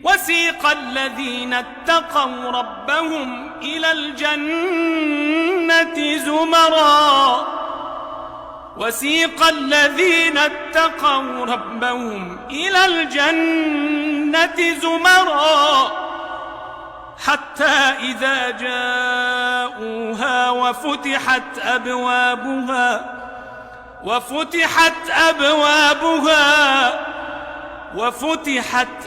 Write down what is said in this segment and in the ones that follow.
وسيق الذين اتقوا ربهم إلى الجنة زمرا وسيق الذين اتقوا ربهم إلى الجنة زمرا حتى إذا جاءوها وفتحت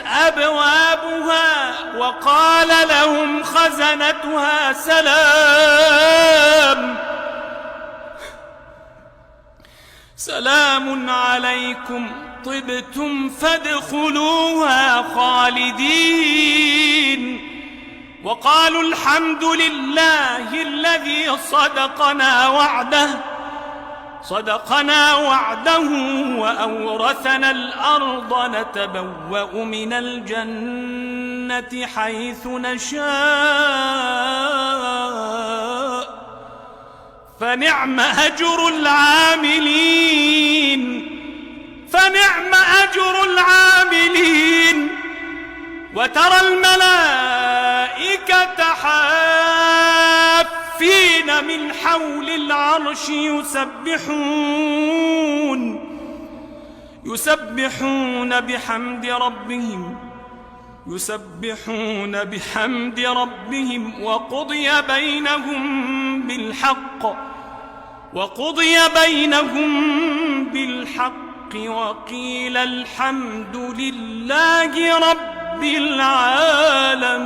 أبوابها وقال لهم خزنتها سلام عليكم طبتم فادخلوها خالدين وقالوا الحمد لله الذي صدقنا وعده وأورثنا الأرض نتبوأ من الجنة حيث نشاء فنعم أجر العاملين وترى الملائكة حافين من حول العرش يسبحون بحمد ربهم وقضي بينهم بالحق وقيل الحمد لله رب العالمين.